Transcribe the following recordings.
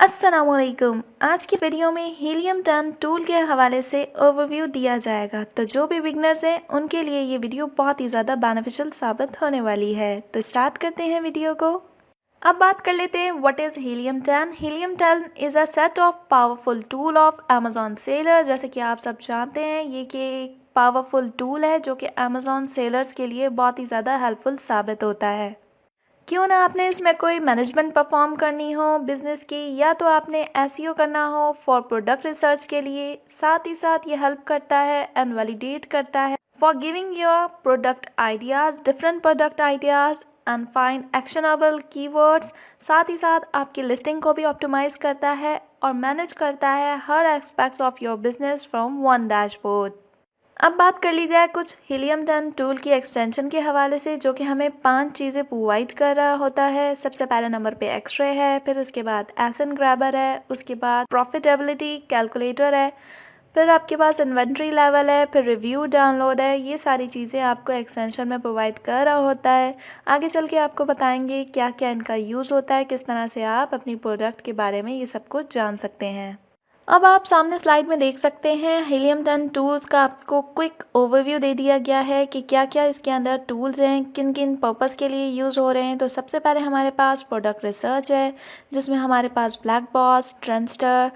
अस्सलामुअलैकुम। आज की वीडियो में हीलियम 10 टूल के हवाले से ओवरव्यू दिया जाएगा। तो जो भी बिगनर्स हैं उनके लिए ये वीडियो बहुत ही ज़्यादा बेनिफिशियल साबित होने वाली है। तो स्टार्ट करते हैं वीडियो को। अब बात कर लेते हैं what is helium 10। Helium 10 is a set of powerful tool of Amazon seller. जैसे कि आप सब जानते हैं ये कि एक पावरफुल टूल है जो कि अमेजॉन सेलर्स के लिए बहुत ही ज़्यादा हेल्पफुल साबित होता है। क्यों ना आपने इसमें कोई मैनेजमेंट परफॉर्म करनी हो बिजनेस की, या तो आपने एसईओ करना हो फॉर प्रोडक्ट रिसर्च के लिए, साथ ही साथ ये हेल्प करता है एंड वैलिडेट करता है for giving your product ideas, different product ideas and find actionable keywords. साथ ही साथ आपकी लिस्टिंग को भी ऑप्टिमाइज करता है और मैनेज करता है हर aspects of your business from one dashboard. अब बात कर ली जाए कुछ हीलियम 10 टूल की एक्सटेंशन के हवाले से, जो कि हमें 5 चीज़ें प्रोवाइड कर रहा होता है। सबसे पहले नंबर पे एक्स-रे है, फिर उसके बाद एसन ग्रैबर है, उसके बाद प्रॉफिटेबिलिटी कैलकुलेटर है, फिर आपके पास इन्वेंट्री लेवल है, फिर रिव्यू डाउनलोड है। ये सारी चीज़ें आपको एक्सटेंशन में प्रोवाइड कर रहा होता है। आगे चल के आपको बताएंगे क्या क्या इनका यूज़ होता है, किस तरह से आप अपनी प्रोडक्ट के बारे में ये सब कुछ जान सकते हैं। अब आप सामने स्लाइड में देख सकते हैं हीलियम 10 टूल्स का आपको क्विक ओवरव्यू दे दिया गया है कि क्या क्या इसके अंदर टूल्स हैं, किन किन पर्पस के लिए यूज़ हो रहे हैं। तो सबसे पहले हमारे पास प्रोडक्ट रिसर्च है, जिसमें हमारे पास black box, trendster,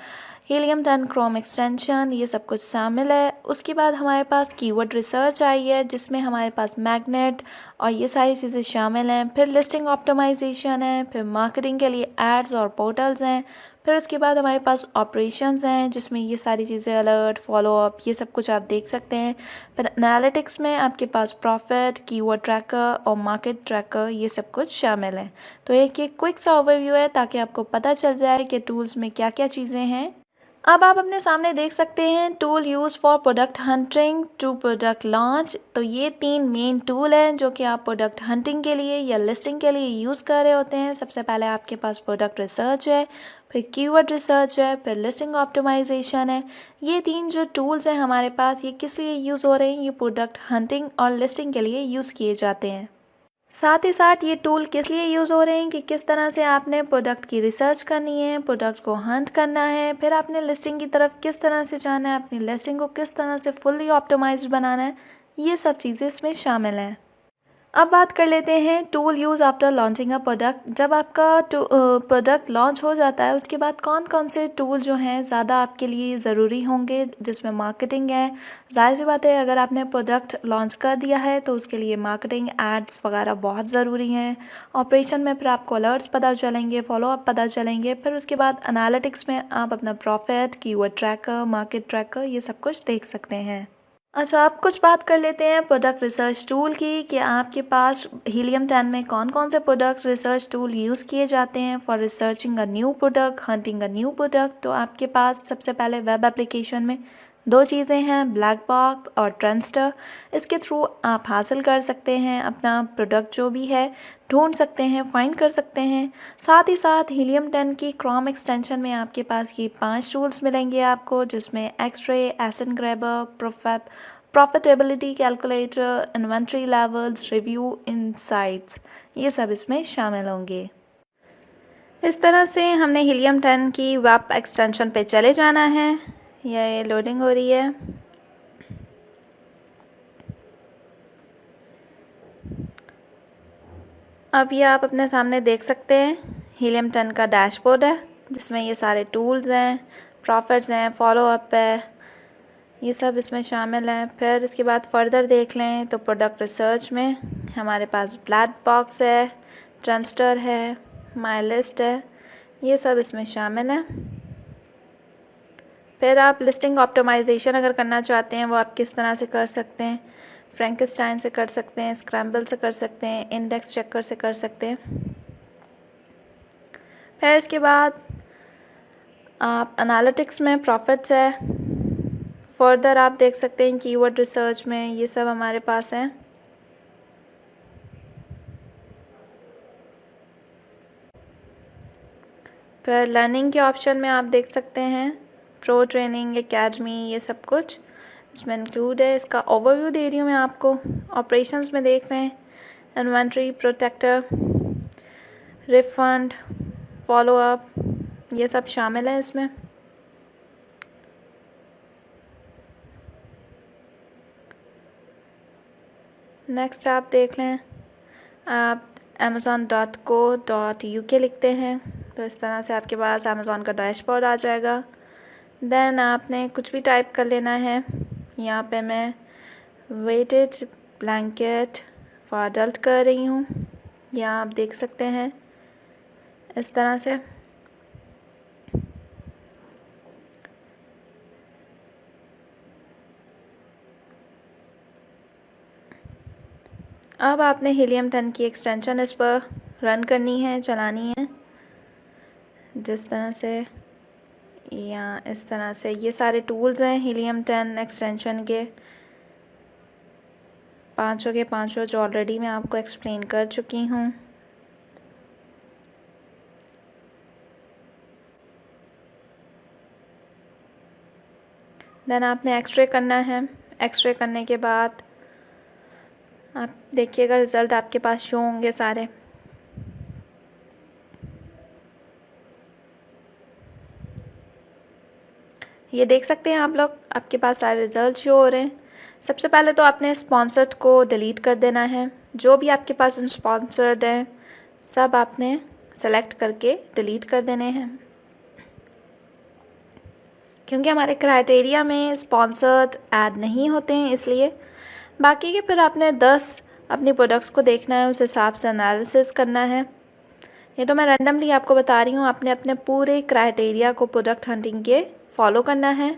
helium 10 chrome extension ये सब कुछ शामिल है। उसके बाद हमारे पास कीवर्ड रिसर्च आई है, जिसमें हमारे पास मैग्नेट और ये सारी चीज़ें शामिल हैं। फिर लिस्टिंग ऑप्टिमाइजेशन है, फिर मार्केटिंग के लिए एड्स और पोर्टल्स हैं। फिर उसके बाद हमारे पास ऑपरेशंस हैं, जिसमें ये सारी चीज़ें अलर्ट, फॉलोअप ये सब कुछ आप देख सकते हैं। फिर एनालिटिक्स में आपके पास प्रॉफिट, कीवर्ड ट्रैकर और मार्केट ट्रैकर ये सब कुछ शामिल है। तो एक क्विक सा ओवरव्यू है ताकि आपको पता चल जाए कि टूल्स में क्या क्या चीज़ें हैं। अब आप अपने सामने देख सकते हैं tool use for product hunting to product launch. तो ये 3 मेन टूल हैं जो कि आप प्रोडक्ट हंटिंग के लिए या लिस्टिंग के लिए यूज़ कर रहे होते हैं। सबसे पहले आपके पास प्रोडक्ट रिसर्च है, फिर कीवर्ड रिसर्च है, फिर लिस्टिंग ऑप्टिमाइजेशन है। ये 3 जो टूल्स हैं हमारे पास, ये किस लिए यूज़ हो रहे हैं? ये प्रोडक्ट हंटिंग और लिस्टिंग के लिए यूज़ किए जाते हैं। साथ ही साथ ये टूल किस लिए यूज़ हो रहे हैं कि किस तरह से आपने प्रोडक्ट की रिसर्च करनी है, प्रोडक्ट को हंट करना है, फिर आपने लिस्टिंग की तरफ किस तरह से जाना है, अपनी लिस्टिंग को किस तरह से फुल्ली ऑप्टिमाइज्ड बनाना है, ये सब चीज़ें इसमें शामिल हैं। अब बात कर लेते हैं tool use after launching a product. जब आपका प्रोडक्ट लॉन्च हो जाता है उसके बाद कौन कौन से टूल जो हैं ज़्यादा आपके लिए ज़रूरी होंगे, जिसमें मार्केटिंग है। जाहिर सी बात है अगर आपने प्रोडक्ट लॉन्च कर दिया है तो उसके लिए मार्केटिंग, एड्स वगैरह बहुत ज़रूरी हैं। ऑपरेशन में फिर आपको अलर्ट्स पता चलेंगे, फॉलोअप पता चलेंगे। फिर उसके बाद एनालिटिक्स में आप अपना profit, keyword tracker, market tracker ये सब कुछ देख सकते हैं। अच्छा, अब कुछ बात कर लेते हैं प्रोडक्ट रिसर्च टूल की कि आपके पास हीलियम 10 में कौन कौन से प्रोडक्ट रिसर्च टूल यूज़ किए जाते हैं for researching a new product, hunting a new product. तो आपके पास सबसे पहले वेब एप्लीकेशन में 2 चीज़ें हैं, ब्लैक बॉक्स और ट्रेंडस्टर। इसके थ्रू आप हासिल कर सकते हैं अपना प्रोडक्ट जो भी है, ढूंढ सकते हैं, फाइंड कर सकते हैं। साथ ही साथ हीलियम 10 की क्रोम एक्सटेंशन में आपके पास ये 5 टूल्स मिलेंगे आपको, जिसमें X-ray, ASIN grabber, profitability calculator, inventory levels, review insights ये सब इसमें शामिल होंगे। इस तरह से हमने हीलियम 10 की वेब एक्सटेंशन पे चले जाना है। ये लोडिंग हो रही है। अब ये आप अपने सामने देख सकते हैं हीलियम 10 का डैशबोर्ड है, जिसमें ये सारे टूल्स हैं, प्रॉफिट्स हैं, फॉलोअप है, ये सब इसमें शामिल हैं। फिर इसके बाद फर्दर देख लें तो प्रोडक्ट रिसर्च में हमारे पास ब्लैक बॉक्स है, ट्रेंडस्टर है, माई लिस्ट है, ये सब इसमें शामिल है। फिर आप लिस्टिंग ऑप्टिमाइजेशन अगर करना चाहते हैं वो आप किस तरह से कर सकते हैं, फ्रैंकेस्टाइन से कर सकते हैं, स्क्रैम्बल से कर सकते हैं, इंडेक्स चेकर से कर सकते हैं। फिर इसके बाद आप एनालिटिक्स में प्रॉफिट्स है, फर्दर आप देख सकते हैं कीवर्ड रिसर्च में ये सब हमारे पास हैं। फिर लर्निंग के ऑप्शन में आप देख सकते हैं प्रो ट्रेनिंग, एकेडमी ये सब कुछ इसमें इंक्लूड है। इसका ओवरव्यू दे रही हूँ मैं आपको। ऑपरेशंस में देख रहे हैं इन्वेंट्री, प्रोटेक्टर, रिफंड, फॉलोअप, ये सब शामिल है इसमें। नेक्स्ट आप देख लें, आप amazon.co.uk लिखते हैं तो इस तरह से आपके पास अमेज़ॉन का डैशबोर्ड आ जाएगा। देन आपने कुछ भी टाइप कर लेना है। यहाँ पे मैं वेटेड ब्लैंकेट फॉर अडल्ट कर रही हूँ, यहाँ आप देख सकते हैं इस तरह से। अब आपने हीलियम 10 की एक्सटेंशन इस पर रन करनी है, चलानी है, जिस तरह से या इस तरह से। ये सारे टूल्स हैं हीलियम 10 एक्सटेंशन के, पाँचों जो ऑलरेडी मैं आपको एक्सप्लेन कर चुकी हूँ। देन आपने एक्सरे करना है। एक्सरे करने के बाद आप देखिएगा रिज़ल्ट आपके पास शो होंगे सारे। ये देख सकते हैं आप लोग, आपके पास सारे रिज़ल्ट शो हो रहे हैं। सबसे पहले तो आपने स्पॉन्सर्ड को डिलीट कर देना है। जो भी आपके पास स्पॉन्सर्ड हैं सब आपने सेलेक्ट करके डिलीट कर देने हैं, क्योंकि हमारे क्राइटेरिया में स्पॉन्सर्ड ऐड नहीं होते हैं इसलिए। बाकी के फिर आपने 10 अपनी प्रोडक्ट्स को देखना है, उस हिसाब से एनालिसिस करना है। ये तो मैं रैंडमली आपको बता रही हूँ, आपने अपने पूरे क्राइटेरिया को प्रोडक्ट हंटिंग के फॉलो करना है।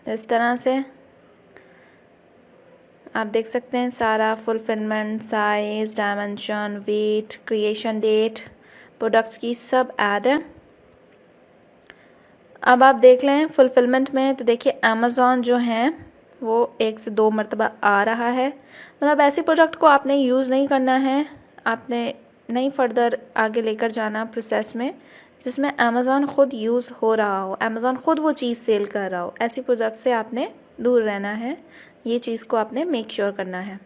इस तरह से आप देख सकते हैं सारा fulfilment, size, dimension, weight, creation date, products की सब ऐड है। अब आप देख लें फुलफिलमेंट में, तो देखिए अमेज़ॉन जो है वो 1 से 2 मरतबा आ रहा है। मतलब ऐसी प्रोडक्ट को आपने यूज़ नहीं करना है, आपने नहीं फर्दर आगे लेकर जाना प्रोसेस में जिसमें अमेज़ॉन ख़ुद यूज़ हो रहा हो, अमेज़ॉन ख़ुद वो चीज़ सेल कर रहा हो। ऐसी प्रोडक्ट से आपने दूर रहना है, ये चीज़ को आपने मेक श्योर करना है।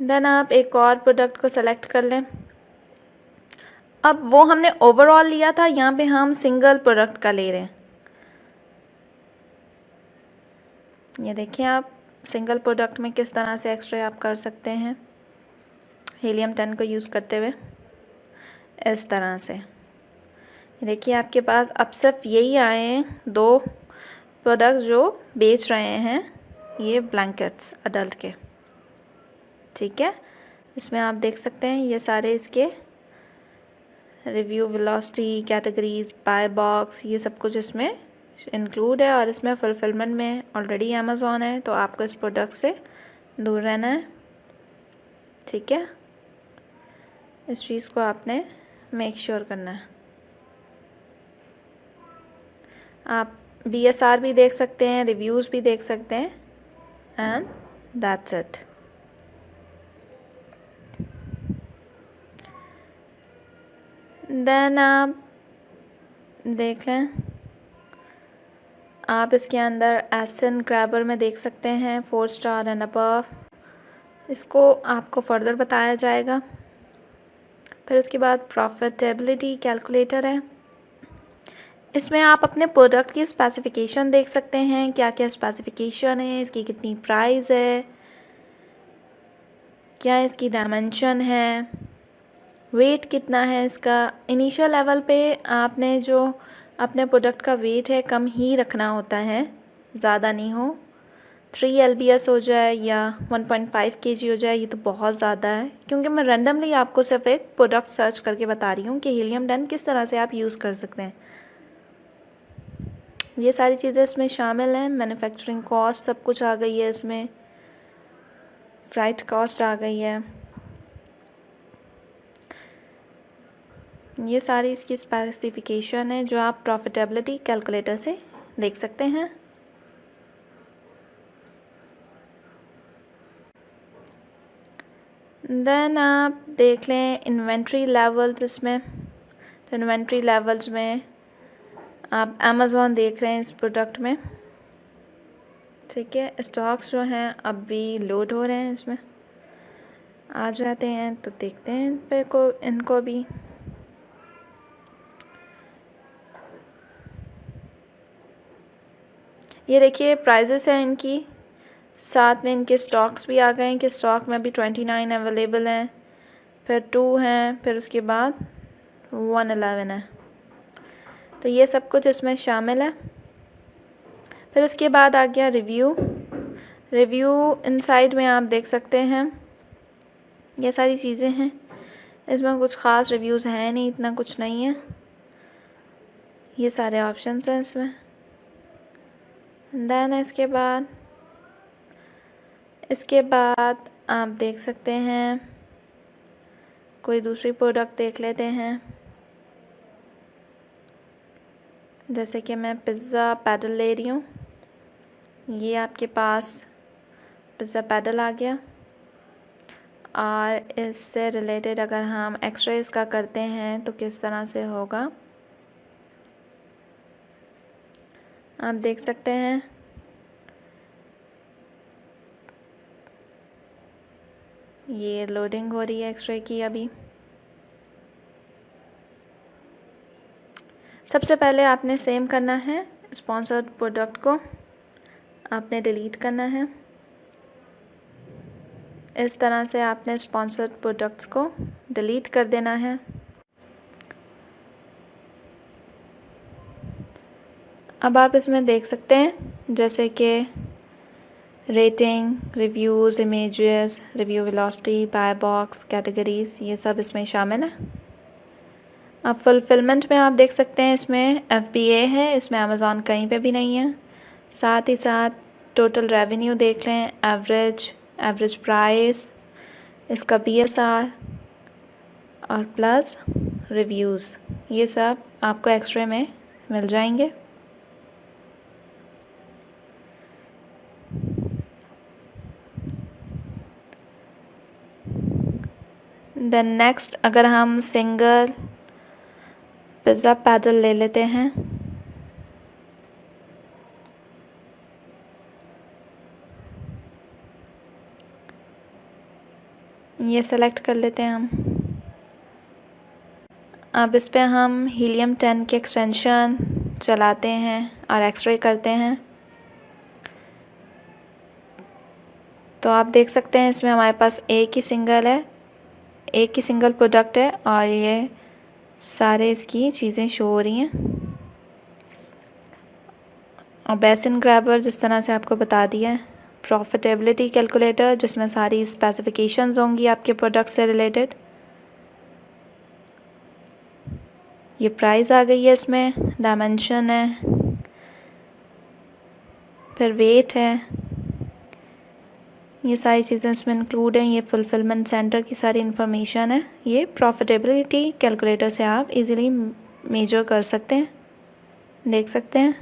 देन आप एक और प्रोडक्ट को सेलेक्ट कर लें। अब वो हमने ओवरऑल लिया था, यहाँ पे हम सिंगल प्रोडक्ट का ले रहे हैं। ये देखिए आप सिंगल प्रोडक्ट में किस तरह से एक्सरे आप कर सकते हैं हीलियम 10 को यूज़ करते हुए, इस तरह से। ये देखिए आपके पास अब सिर्फ यही आए हैं 2 प्रोडक्ट जो बेच रहे हैं, ये ब्लैंकेट्स अडल्ट के, ठीक है। इसमें आप देख सकते हैं ये सारे इसके review, velocity, categories, buy box, ये सब कुछ इसमें इंक्लूड है। और इसमें फुलफिलमेंट में ऑलरेडी अमेज़ॉन है, तो आपको इस प्रोडक्ट से दूर रहना है, ठीक है। इस चीज़ को आपने मेक श्योर करना है। आप BSR भी देख सकते हैं, रिव्यूज़ भी देख सकते हैं, एंड दैट्स इट। देन आप देख लें, आप इसके अंदर एसन क्रैबर में देख सकते हैं 4 स्टार एंड अबव, इसको आपको फर्दर बताया जाएगा। फिर उसके बाद प्रॉफिटेबिलिटी कैलकुलेटर है, इसमें आप अपने प्रोडक्ट की स्पेसिफिकेशन देख सकते हैं, क्या क्या स्पेसिफिकेशन है, इसकी कितनी प्राइस है, क्या इसकी डायमेंशन है, वेट कितना है इसका। इनिशियल लेवल पे आपने जो अपने प्रोडक्ट का वेट है कम ही रखना होता है, ज़्यादा नहीं हो। 3 lbs हो जाए या 1.5 kg हो जाए, ये तो बहुत ज़्यादा है, क्योंकि मैं रैंडमली आपको सिर्फ एक प्रोडक्ट सर्च करके बता रही हूँ कि हीलियम 10 किस तरह से आप यूज़ कर सकते हैं। ये सारी चीज़ें इसमें शामिल हैं। मैन्युफैक्चरिंग कॉस्ट सब कुछ आ गई है इसमें, फ्राइट कॉस्ट आ गई है, ये सारी इसकी स्पेसिफिकेशन है जो आप प्रॉफिटेबिलिटी कैलकुलेटर से देख सकते हैं। देन आप देख लें इन्वेंट्री लेवल्स इसमें, तो इन्वेंट्री लेवल्स में आप अमेज़ॉन देख रहे हैं इस प्रोडक्ट में, ठीक है। स्टॉक्स जो हैं अब भी लोड हो रहे हैं इसमें। आ जाते हैं तो देखते हैं इन पे को इनको भी। ये देखिए प्राइजेस हैं इनकी, साथ में इनके स्टॉक्स भी आ गए हैं कि स्टॉक में भी 29 अवेलेबल हैं, फिर 2 हैं, फिर उसके बाद 111 है। तो ये सब कुछ इसमें शामिल है। फिर उसके बाद आ गया रिव्यू इनसाइड में आप देख सकते हैं ये सारी चीज़ें हैं। इसमें कुछ ख़ास रिव्यूज़ हैं नहीं, इतना कुछ नहीं है। ये सारे ऑप्शंस हैं इसमें। देन इसके बाद आप देख सकते हैं, कोई दूसरी प्रोडक्ट देख लेते हैं। जैसे कि मैं पिज़्ज़ा पैडल ले रही हूँ, ये आपके पास पिज़्ज़ा पैडल आ गया। और इससे रिलेटेड अगर हम एक्सरे इसका करते हैं तो किस तरह से होगा आप देख सकते हैं। ये लोडिंग हो रही है एक्सरे की अभी। सबसे पहले आपने सेम करना है, स्पॉन्सर्ड प्रोडक्ट को आपने डिलीट करना है। इस तरह से आपने स्पॉन्सर्ड प्रोडक्ट्स को डिलीट कर देना है। अब आप इसमें देख सकते हैं जैसे कि rating, reviews, images, review velocity, buy box, categories, ये सब इसमें शामिल है। अब फुलफिलमेंट में आप देख सकते हैं इसमें FBA है, इसमें अमेज़ॉन कहीं पे भी नहीं है। साथ ही साथ टोटल रेवेन्यू देख लें, एवरेज प्राइस, इसका PSR और प्लस रिव्यूज़, ये सब आपको एक्स्ट्रा में मिल जाएंगे। देन नेक्स्ट अगर हम सिंगल पिज़्ज़ा पैडल ले लेते हैं, ये सेलेक्ट कर लेते हैं हम। अब इस पे हम हीलियम 10 के एक्सटेंशन चलाते हैं और एक्सरे करते हैं तो आप देख सकते हैं इसमें हमारे पास एक ही सिंगल प्रोडक्ट है और ये सारे इसकी चीज़ें शो हो रही हैं। और बेसिन ग्रैबर जिस तरह से आपको बता दिया है, प्रॉफिटेबिलिटी कैलकुलेटर जिसमें सारी स्पेसिफिकेशंस होंगी आपके प्रोडक्ट से रिलेटेड। ये प्राइस आ गई है, इसमें डायमेंशन है, फिर वेट है, ये सारी चीज़ें इसमें इंक्लूड हैं। ये फुलफिलमेंट सेंटर की सारी इन्फॉर्मेशन है। ये प्रॉफिटेबिलिटी कैलकुलेटर से आप इजीली मेजर कर सकते हैं, देख सकते हैं।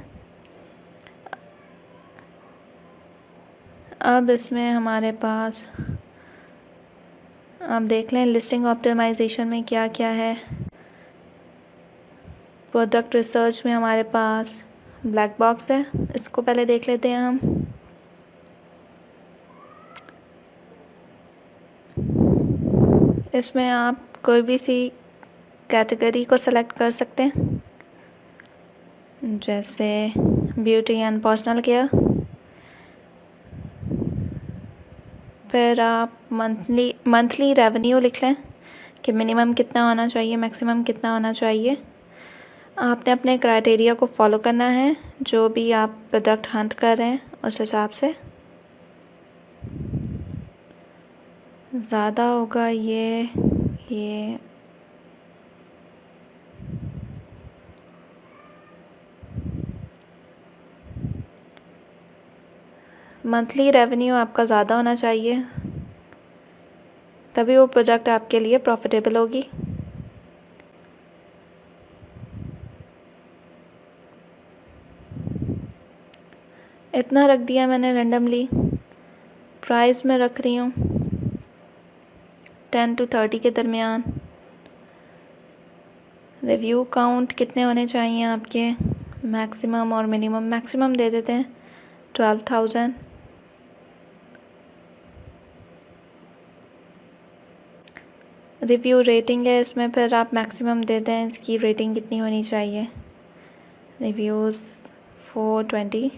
अब इसमें हमारे पास आप देख लें लिस्टिंग ऑप्टिमाइजेशन में क्या क्या है। प्रोडक्ट रिसर्च में हमारे पास ब्लैक बॉक्स है, इसको पहले देख लेते हैं हम। इसमें आप कोई भी सी कैटेगरी को सेलेक्ट कर सकते हैं, जैसे ब्यूटी एंड पर्सनल केयर। फिर आप मंथली रेवेन्यू लिख लें कि मिनिमम कितना होना चाहिए, मैक्सिमम कितना होना चाहिए। आपने अपने क्राइटेरिया को फॉलो करना है, जो भी आप प्रोडक्ट हंट कर रहे हैं उस हिसाब से। ज़्यादा होगा ये मंथली रेवेन्यू आपका ज़्यादा होना चाहिए, तभी वो प्रोडक्ट आपके लिए प्रॉफिटेबल होगी। इतना रख दिया मैंने रैंडमली। प्राइस में रख रही हूँ 10 to 30 के दरमियान। रिव्यू काउंट कितने होने चाहिए आपके, मैक्सिमम और मिनिमम। मैक्सिमम दे देते हैं 12,000। रिव्यू रेटिंग है इसमें, फिर आप मैक्सिमम दे दें, इसकी रेटिंग कितनी होनी चाहिए। रिव्यूज़ 420।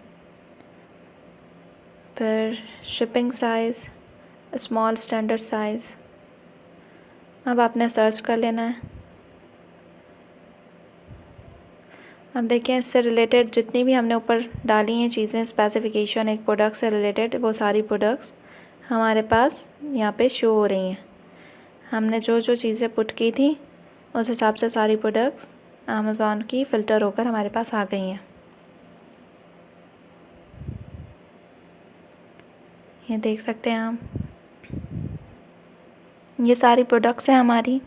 फिर shipping size small standard size. अब आपने सर्च कर लेना है। अब देखिए इससे रिलेटेड जितनी भी हमने ऊपर डाली हैं चीज़ें, स्पेसिफिकेशन एक प्रोडक्ट से रिलेटेड, वो सारी प्रोडक्ट्स हमारे पास यहाँ पे शो हो रही हैं। हमने जो जो चीज़ें पुट की थी उस हिसाब से सारी प्रोडक्ट्स अमेज़ॉन की फ़िल्टर होकर हमारे पास आ गई हैं। ये देख सकते हैं आप, ये सारी प्रोडक्ट्स हैं हमारी।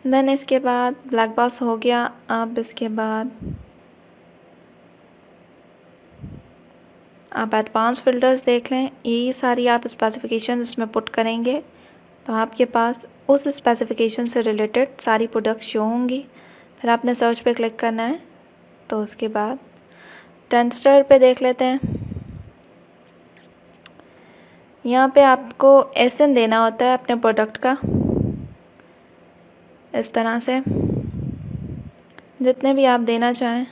देन इसके बाद ब्लैक बॉक्स हो गया। अब इसके बाद आप एडवांस फ़िल्टर्स देख लें। यही सारी आप स्पेसिफिकेशन इसमें पुट करेंगे तो आपके पास उस स्पेसिफिकेशन से रिलेटेड सारी प्रोडक्ट्स शो होंगी। फिर आपने सर्च पे क्लिक करना है। तो उसके बाद ट्रेंडस्टर पे देख लेते हैं। यहाँ पे आपको एसएन देना होता है अपने प्रोडक्ट का, इस तरह से जितने भी आप देना चाहें।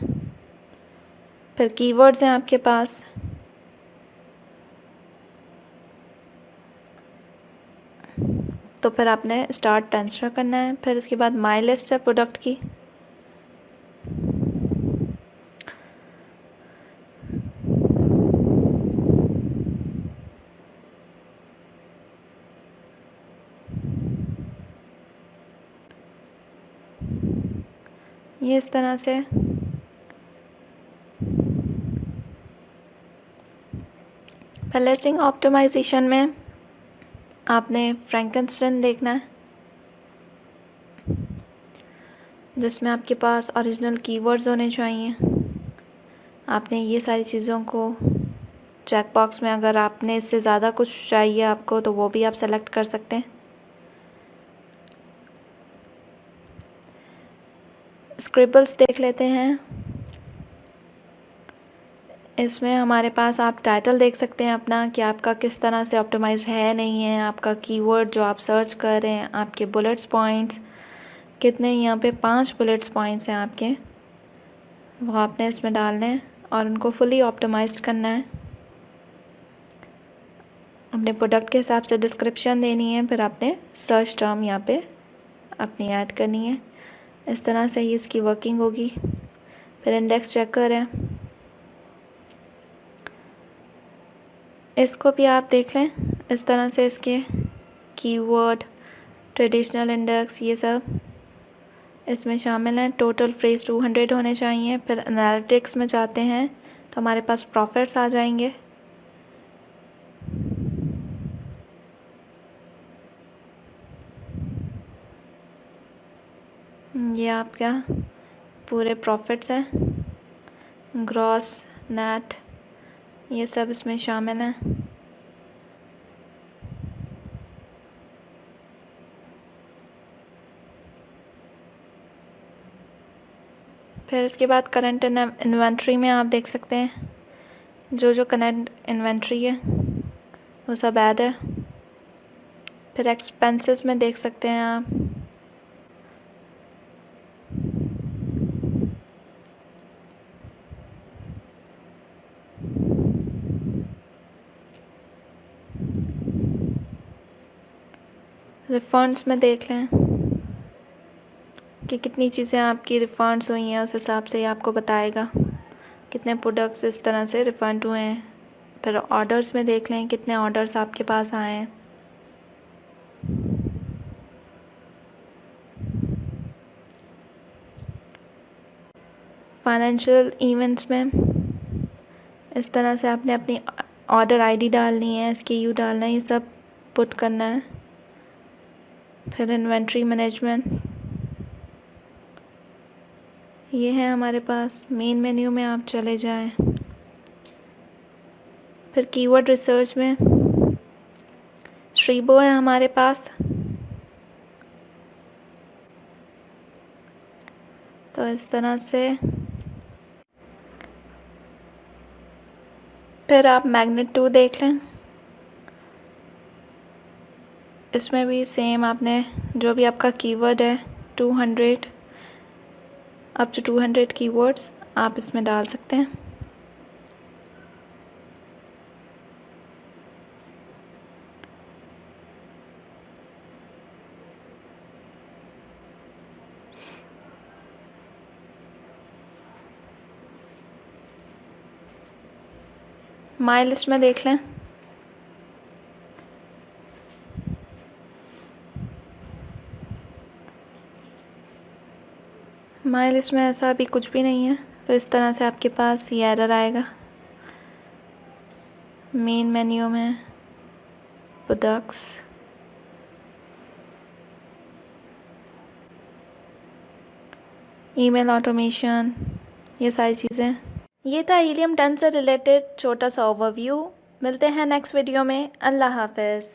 फिर कीवर्ड्स हैं आपके पास। तो फिर आपने स्टार्ट ट्रांसफ़र करना है। फिर इसके बाद माई लिस्ट है प्रोडक्ट की। ये इस तरह से फिर लिस्टिंग ऑप्टिमाइजेशन में आपने फ्रैंकनस्टाइन देखना है, जिसमें आपके पास ओरिजिनल कीवर्ड्स होने चाहिए। आपने ये सारी चीज़ों को चेक बॉक्स में, अगर आपने इससे ज़्यादा कुछ चाहिए आपको तो वो भी आप सेलेक्ट कर सकते हैं। स्क्रिबल्स देख लेते हैं। इसमें हमारे पास आप टाइटल देख सकते हैं अपना कि आपका किस तरह से ऑप्टिमाइज है नहीं है, आपका कीवर्ड जो आप सर्च कर रहे हैं, आपके बुलेट्स पॉइंट्स कितने, यहाँ पे 5 बुलेट्स पॉइंट्स हैं आपके, वो आपने इसमें डालने हैं और उनको फुली ऑप्टिमाइज्ड करना है। अपने प्रोडक्ट के हिसाब से डिस्क्रिप्शन देनी है। फिर आपने सर्च टर्म यहाँ पे अपनी ऐड करनी है। इस तरह से ही इसकी वर्किंग होगी। फिर इंडेक्स चेकर है, इसको भी आप देख लें। इस तरह से इसके कीवर्ड, ट्रेडिशनल इंडेक्स, ये सब इसमें शामिल हैं। टोटल फ्रेज 200 होने चाहिए। फिर एनालिटिक्स में जाते हैं तो हमारे पास प्रॉफिट्स आ जाएंगे। ये आपका पूरे प्रॉफिट्स हैं, ग्रॉस, नेट, ये सब इसमें शामिल हैं। फिर इसके बाद करंट इन्वेंट्री में आप देख सकते हैं जो जो करंट इन्वेंट्री है वो सब ऐड है। फिर एक्सपेंसेस में देख सकते हैं आप, रिफंड्स में देख लें कि कितनी चीज़ें आपकी रिफ़ंड्स हुई हैं, उस हिसाब से ही आपको बताएगा कितने प्रोडक्ट्स इस तरह से रिफ़ंड हुए हैं। फिर ऑर्डर्स में देख लें कितने ऑर्डर्स आपके पास आए हैं। फाइनेंशियल इवेंट्स में इस तरह से आपने अपनी ऑर्डर आईडी डालनी है, SKU डालना है, ये सब पुट करना है। फिर इन्वेंट्री मैनेजमेंट, ये है हमारे पास। मेन मेन्यू में आप चले जाएं। फिर कीवर्ड रिसर्च में श्रीबो है हमारे पास। तो इस तरह से फिर आप मैग्नेट 2 देख लें। इसमें भी सेम आपने जो भी आपका कीवर्ड है 200 अप टू 200 कीवर्ड्स आप इसमें डाल सकते हैं। माई लिस्ट में देख लें। माई लिस्ट में ऐसा अभी कुछ भी नहीं है, तो इस तरह से आपके पास ये एरर आएगा। मेन मेन्यू में प्रोडक्ट्स, ईमेल ऑटोमेशन, ये सारी चीज़ें। ये था हीलियम 10 से रिलेटेड छोटा सा ओवरव्यू। मिलते हैं नेक्स्ट वीडियो में। अल्लाह हाफ़िज़।